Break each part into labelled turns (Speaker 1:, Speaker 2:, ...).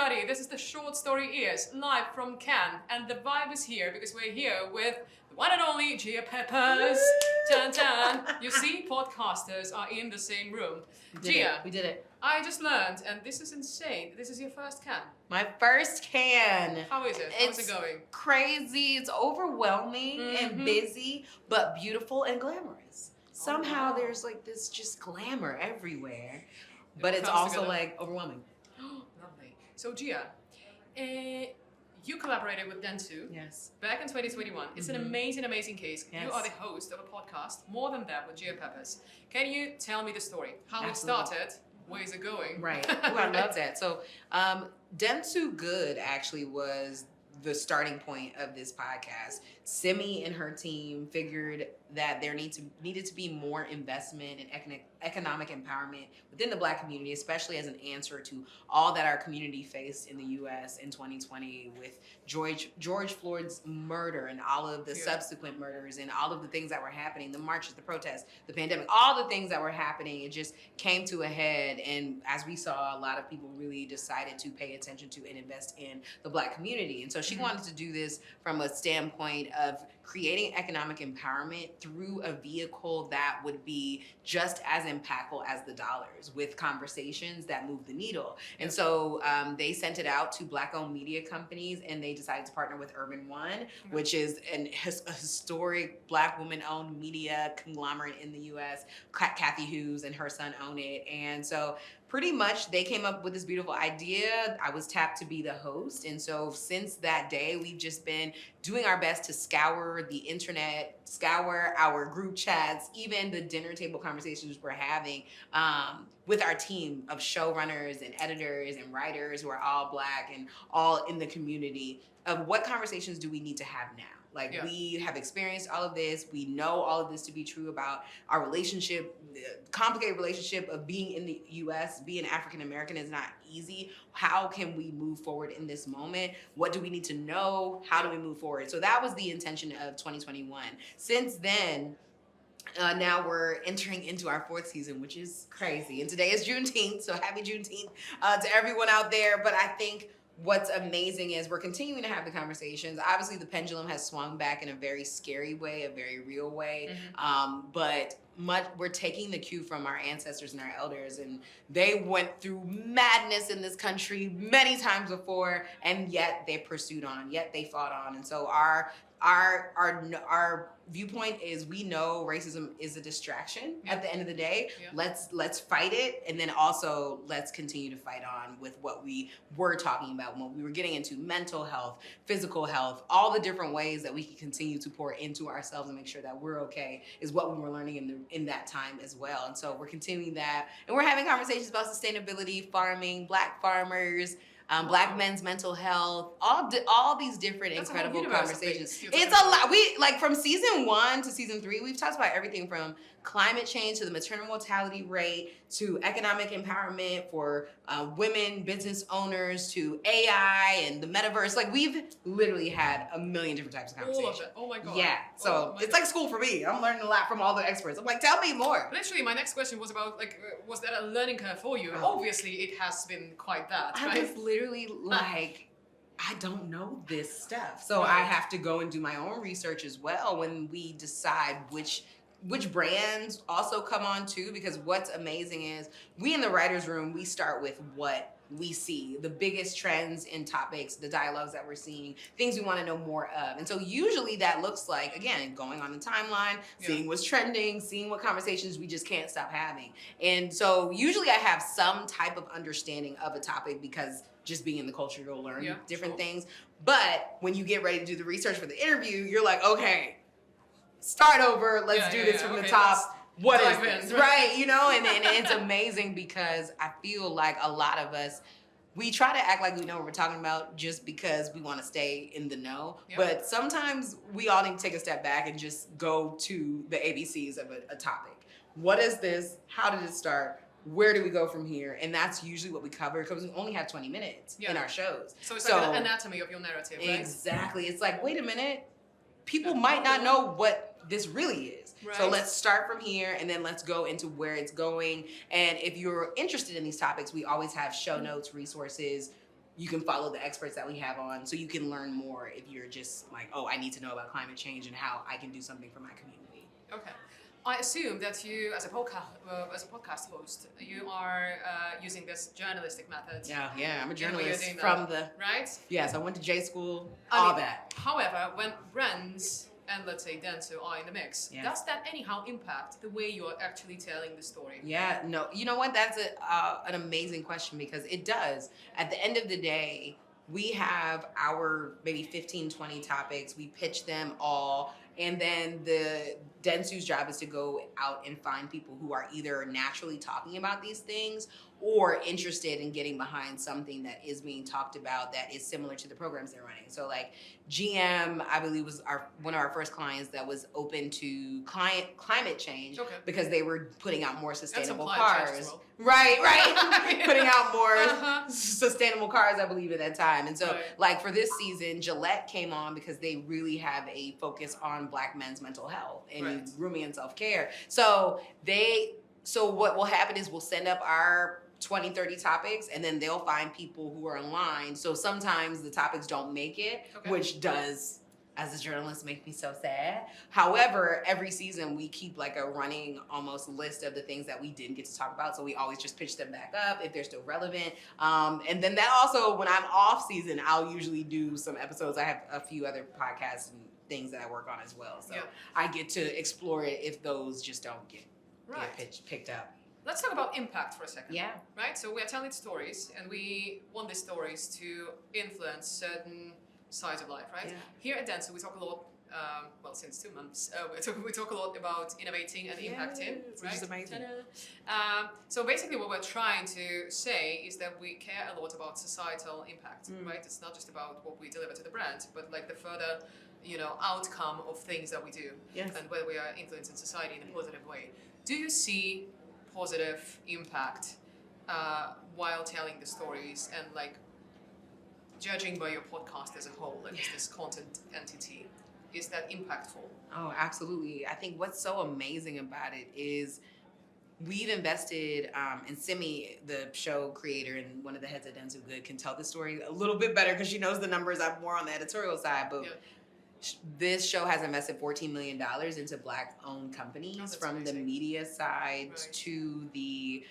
Speaker 1: everybody, this is the Short Story Ears, live from Cannes, and the vibe is here because we're here with the one and only Gia Peppers. Dun, dun. You see, podcasters are in the same room. Gia,
Speaker 2: we did it.
Speaker 1: I just learned, and this is insane, this is your first Cannes.
Speaker 2: My first Cannes.
Speaker 1: How is it? How's it going?
Speaker 2: Crazy, it's overwhelming and busy, but beautiful and glamorous. Somehow there's like this just glamour everywhere, but it's also like overwhelming.
Speaker 1: Lovely. So Gia, you collaborated with Dentsu back in 2021. It's an amazing, amazing case.
Speaker 2: Yes.
Speaker 1: You are the host of a podcast, More Than That, with Gia Peppers. Can you tell me the story? How it started? Where is it going?
Speaker 2: Right. Oh, I love that. So Dentsu Good actually was the starting point of this podcast. Simi and her team figured that there needed to be more investment in economic empowerment within the Black community, especially as an answer to all that our community faced in the U.S. in 2020 with George Floyd's murder and all of the subsequent murders and all of the things that were happening, the marches, the protests, the pandemic, all the things that were happening. It just came to a head, and as we saw, a lot of people really decided to pay attention to and invest in the Black community. And so she wanted to do this from a standpoint of creating economic empowerment through a vehicle that would be just as impactful as the dollars, with conversations that move the needle. And so they sent it out to Black-owned media companies, and they decided to partner with Urban One, which is a historic Black woman-owned media conglomerate in the U.S. Kathy Hughes and her son own it. And so pretty much they came up with this beautiful idea. I was tapped to be the host. And so since that day, we've just been doing our best to scour the internet, scour our group chats, even the dinner table conversations we're having with our team of showrunners and editors and writers who are all Black and all in the community, of what conversations do we need to have now? Like, we have experienced all of this. We know all of this to be true about our relationship, the complicated relationship of being in the U.S., being African-American is not easy. How can we move forward in this moment? What do we need to know? How do we move forward? So that was the intention of 2021. Since then, now we're entering into our 4th season, which is crazy. And today is Juneteenth, so happy Juneteenth to everyone out there. But I think what's amazing is we're continuing to have the conversations. Obviously, the pendulum has swung back in a very scary way, a very real way. But we're taking the cue from our ancestors and our elders, and they went through madness in this country many times before, and yet they pursued on, yet they fought on. And so our viewpoint is, we know racism is a distraction at the end of the day. Let's fight it, and then also let's continue to fight on with what we were talking about when we were getting into mental health, physical health, all the different ways that we can continue to pour into ourselves and make sure that we're okay is what we were learning in that time as well. And so we're continuing that, and we're having conversations about sustainability, farming, Black farmers, Black men's mental health, all these different incredible conversations. It's a lot. We, like, from season 1 to season 3, we've talked about everything from climate change to the maternal mortality rate to economic empowerment for women business owners to AI and the metaverse. Like, we've literally had a million different types of conversations.
Speaker 1: All of it. Oh my God.
Speaker 2: Yeah. So it's like school for me. I'm learning a lot from all the experts. I'm like, tell me more.
Speaker 1: Literally, my next question was about, like, was that a learning curve for you? Obviously, it has been quite that.
Speaker 2: I was literally like, I don't know this stuff. So I have to go and do my own research as well when we decide which brands also come on too, because what's amazing is we in the writer's room, we start with what we see, the biggest trends in topics, the dialogues that we're seeing, things we want to know more of. And so usually that looks like, again, going on the timeline, seeing what's trending, seeing what conversations we just can't stop having. And so usually I have some type of understanding of a topic, because just being in the culture, you'll learn different things. But when you get ready to do the research for the interview, you're like, okay, start over. Let's do this from the top. What is this? Right. You know, and it's amazing, because I feel like a lot of us, we try to act like we know what we're talking about just because we want to stay in the know. But sometimes we all need to take a step back and just go to the ABCs of a topic. What is this? How did it start? Where do we go from here? And that's usually what we cover, because we only have 20 minutes in our shows.
Speaker 1: So it's like an anatomy of your narrative, right?
Speaker 2: Exactly. It's like, wait a minute, people might not know what this really is. So let's start from here, and then let's go into where it's going. And if you're interested in these topics, we always have show notes, resources, you can follow the experts that we have on, so you can learn more if you're just like, oh, I need to know about climate change and how I can do something for my community.
Speaker 1: Okay. I assume that you, as a podcast host, you are using this journalistic method.
Speaker 2: Yeah, I'm a
Speaker 1: You know,
Speaker 2: journalist
Speaker 1: using
Speaker 2: from
Speaker 1: that,
Speaker 2: the.
Speaker 1: right.
Speaker 2: Yes, I went to J school.
Speaker 1: I
Speaker 2: All
Speaker 1: mean,
Speaker 2: that.
Speaker 1: However, when brands and let's say dentsu are in the mix,
Speaker 2: Yeah.
Speaker 1: does that anyhow impact the way you are actually telling the story?
Speaker 2: Yeah, no, you know what? That's an amazing question, because it does. At the end of the day, we have our maybe 15, 20 topics. We pitch them all. And then the dentsu's job is to go out and find people who are either naturally talking about these things or interested in getting behind something that is being talked about that is similar to the programs they're running. So like GM, I believe, was one of our first clients that was open to climate change,
Speaker 1: Okay.
Speaker 2: because they were putting out more sustainable
Speaker 1: climate change as
Speaker 2: cars.
Speaker 1: well.
Speaker 2: Right. Putting out more
Speaker 1: Uh-huh.
Speaker 2: sustainable cars, I believe, at that time. And so,
Speaker 1: Right.
Speaker 2: like for this season, Gillette came on because they really have a focus on Black men's mental health and
Speaker 1: Right.
Speaker 2: grooming and self-care. So what will happen is we'll send up our 20, 30 topics, and then they'll find people who are in line. So sometimes the topics don't make it,
Speaker 1: Okay.
Speaker 2: which does, as a journalist, make me so sad. However, every season we keep like a running almost list of the things that we didn't get to talk about. So we always just pitch them back up if they're still relevant. And then that also, when I'm off season, I'll usually do some episodes. I have a few other podcasts and things that I work on as well. So
Speaker 1: Yeah.
Speaker 2: I get to explore it if those just don't get
Speaker 1: Right.
Speaker 2: picked up.
Speaker 1: Let's talk about impact for a second.
Speaker 2: Yeah.
Speaker 1: Right? So we are telling stories, and we want these stories to influence certain sides of life, right?
Speaker 2: Yeah.
Speaker 1: Here at Dentsu, we talk a lot, since 2 months, we talk a lot about innovating and impacting,
Speaker 2: Yes,
Speaker 1: right?
Speaker 2: which is amazing.
Speaker 1: So basically what we're trying to say is that we care a lot about societal impact, right? It's not just about what we deliver to the brand, but like the further, outcome of things that we do,
Speaker 2: Yes.
Speaker 1: and whether we are influencing society in a positive way. Do you see positive impact while telling the stories, and like judging by your podcast as a whole, like as this content entity, is that impactful?
Speaker 2: Oh, absolutely. I think what's so amazing about it is we've invested in Simi, the show creator and one of the heads of Dentsu Good, can tell the story a little bit better because she knows the numbers. I'm more on the editorial side, but
Speaker 1: Yeah.
Speaker 2: this show has invested $14 million into Black-owned companies,
Speaker 1: that's
Speaker 2: from the
Speaker 1: amazing.
Speaker 2: media side
Speaker 1: Right.
Speaker 2: to the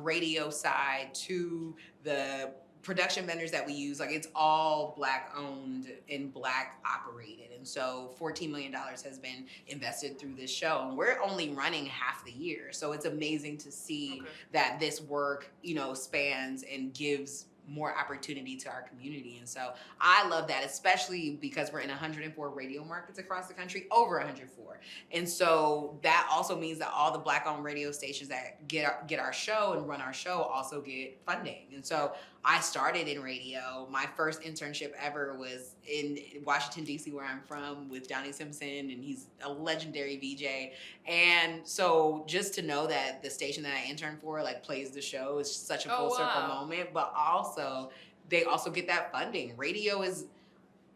Speaker 2: radio side to the production vendors that we use. Like, it's all Black-owned and Black-operated. And so $14 million has been invested through this show. And we're only running half the year. So it's amazing to see
Speaker 1: Okay.
Speaker 2: that this work, spans and gives more opportunity to our community. And so I love that, especially because we're in 104 radio markets across the country, over 104. And so that also means that all the Black-owned radio stations that get our show and run our show also get funding. And so I started in radio. My first internship ever was in Washington, D.C., where I'm from, with Donnie Simpson, and he's a legendary VJ. And so just to know that the station that I interned for plays the show is such a
Speaker 1: Oh,
Speaker 2: full circle
Speaker 1: wow.
Speaker 2: moment. But also, they also get that funding. Radio is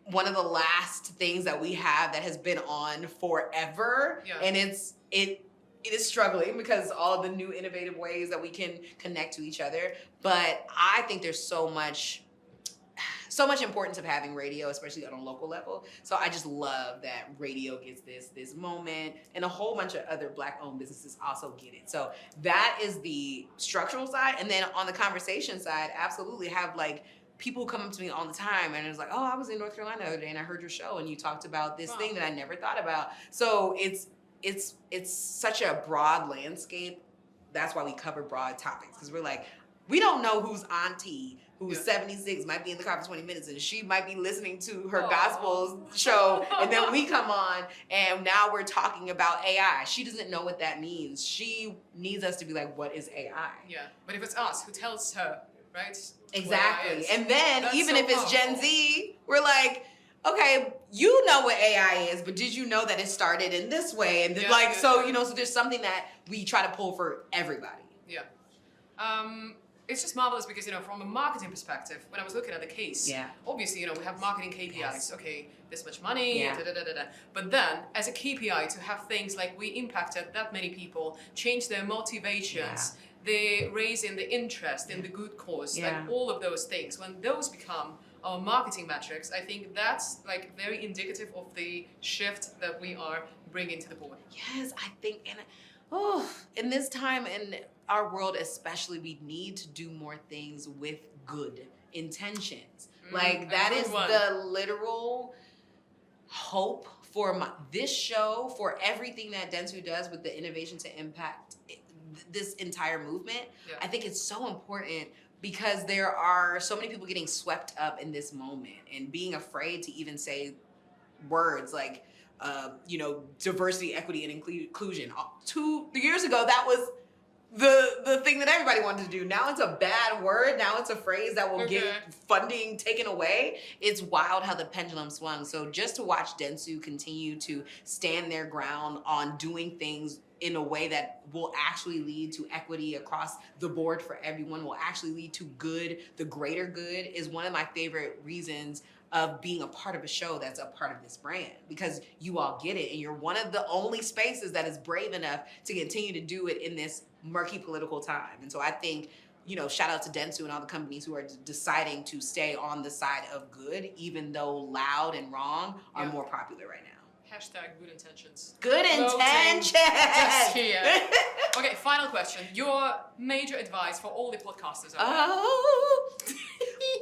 Speaker 2: one of the last things that we have that has been on forever.
Speaker 1: Yeah.
Speaker 2: And it is struggling because all the new innovative ways that we can connect to each other. But I think there's so much importance of having radio, especially on a local level. So I just love that radio gets this moment, and a whole bunch of other Black-owned businesses also get it. So that is the structural side. And then on the conversation side, absolutely have people come up to me all the time and it's like, oh, I was in North Carolina the other day and I heard your show and you talked about this
Speaker 1: Wow.
Speaker 2: thing that I never thought about. So it's such a broad landscape. That's why we cover broad topics, because we're like, we don't know whose auntie who's
Speaker 1: Yeah.
Speaker 2: 76 might be in the car for 20 minutes and she might be listening to her
Speaker 1: Aw.
Speaker 2: gospel show, and then we come on and now we're talking about AI. She doesn't know what that means. She needs us to be like, what is AI?
Speaker 1: Yeah, but if it's us who tells her, right?
Speaker 2: Exactly.
Speaker 1: what AI is,
Speaker 2: And then
Speaker 1: that's
Speaker 2: even
Speaker 1: so
Speaker 2: if it's Gen
Speaker 1: powerful.
Speaker 2: Z, we're like, okay, you know what AI is, but did you know that it started in this way? And then,
Speaker 1: Yeah, yeah,
Speaker 2: so
Speaker 1: yeah.
Speaker 2: so there's something that we try to pull for everybody.
Speaker 1: Yeah. It's just marvelous because, from a marketing perspective, when I was looking at the case,
Speaker 2: Yeah.
Speaker 1: obviously, we have marketing KPIs.
Speaker 2: Yes.
Speaker 1: Okay, this much money,
Speaker 2: Yeah.
Speaker 1: da-da-da-da-da. But then, as a KPI, to have things like we impacted that many people, change their motivations, the raising the interest in the good cause,
Speaker 2: Yeah.
Speaker 1: like all of those things, when those become our marketing metrics, I think that's like very indicative of the shift that we are bringing to the board.
Speaker 2: Yes, I think, and in this time in our world especially, we need to do more things with good intentions. Like that
Speaker 1: good
Speaker 2: is
Speaker 1: one.
Speaker 2: the literal hope for this show, for everything that dentsu does with the innovation to impact this entire movement.
Speaker 1: Yeah.
Speaker 2: I think it's so important because there are so many people getting swept up in this moment and being afraid to even say words like diversity, equity, and inclusion. 2 years ago, that was the thing that everybody wanted to do. Now it's a bad word. Now it's a phrase that will get funding taken away. It's wild how the pendulum swung. So just to watch dentsu continue to stand their ground on doing things in a way that will actually lead to equity across the board for everyone, will actually lead to good, the greater good, is one of my favorite reasons of being a part of a show that's a part of this brand, because you all get it and you're one of the only spaces that is brave enough to continue to do it in this murky political time. And so I think, shout out to dentsu and all the companies who are deciding to stay on the side of good, even though loud and wrong are more popular right now.
Speaker 1: Hashtag good intentions.
Speaker 2: Good intentions!
Speaker 1: Just here. Okay, final question. Your major advice for all the podcasters out there.
Speaker 2: Oh.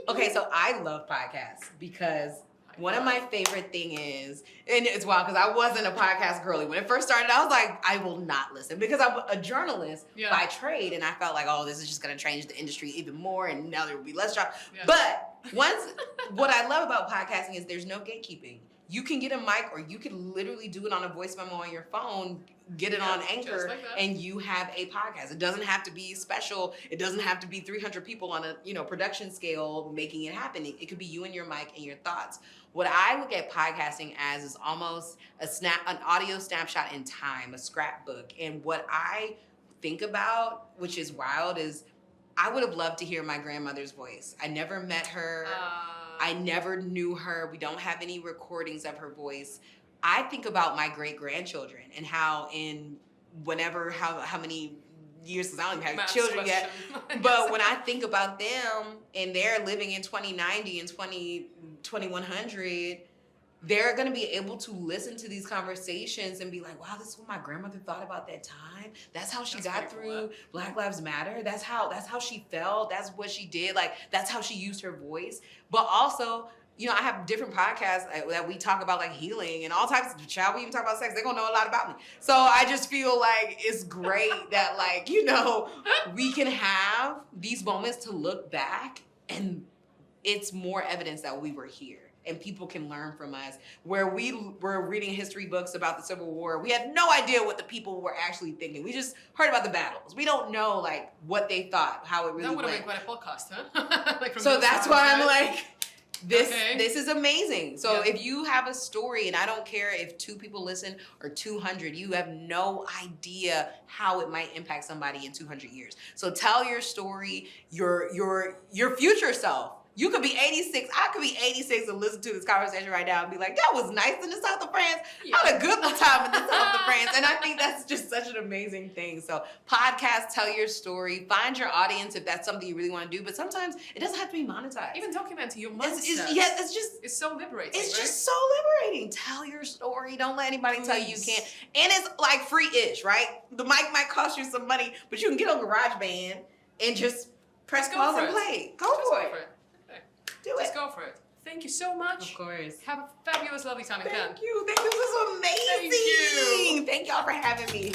Speaker 2: Okay, so I love podcasts because one of my favorite thing is, and it's wild because I wasn't a podcast girly. When it first started, I was like, I will not listen because I'm a journalist by trade, and I felt like, oh, this is just going to change the industry even more, and now there will be less jobs. Yeah. But what I love about podcasting is there's no gatekeeping. You can get a mic, or you can literally do it on a voice memo on your phone, get it on Anchor, like and you have a podcast. It doesn't have to be special. It doesn't have to be 300 people on a production scale making it happen. It could be you and your mic and your thoughts. What I look at podcasting as is almost an audio snapshot in time, a scrapbook. And what I think about, which is wild, is I would have loved to hear my grandmother's voice. I never met her. I never knew her. We don't have any recordings of her voice. I think about my great-grandchildren and how how many years, because I don't even have children yet. But when I think about them and they're living in 2090 and 2100, they're going to be able to listen to these conversations and be like, wow, this is what my grandmother thought about that time. That's how she got through Black Lives Matter. That's how she felt. That's what she did. Like, that's how she used her voice. But also, I have different podcasts that we talk about, like healing and all types of, shall we even talk about sex? They're going to know a lot about me. So I just feel like it's great that, we can have these moments to look back, and it's more evidence that we were here. And people can learn from us. Where we were reading history books about the Civil War, we had no idea what the people were actually thinking. We just heard about the battles. We don't know what they thought, how it really went.
Speaker 1: That would have been quite a podcast, huh?
Speaker 2: So that's why I'm like, this is amazing. So if you have a story, and I don't care if 2 people listen or 200, you have no idea how it might impact somebody in 200 years. So tell your story, your future self. You could be 86. I could be 86 and listen to this conversation right now and be like, that was nice in the south of France. I had a good time in the south of France. And I think that's just such an amazing thing. So podcast, tell your story, find your audience if that's something you really want to do. But sometimes it doesn't have to be monetized.
Speaker 1: Even documenting your mindset.
Speaker 2: It's
Speaker 1: so liberating.
Speaker 2: It's just so liberating. Tell your story. Don't let anybody tell you can't. And it's like free-ish, right? The mic might cost you some money, but you can get on GarageBand and just press pause and play. Go for it.
Speaker 1: Just go for it. Thank you so much.
Speaker 2: Of course.
Speaker 1: Have a fabulous, lovely time in Cannes.
Speaker 2: Thank you. This was amazing.
Speaker 1: Thank you.
Speaker 2: Thank y'all for having me.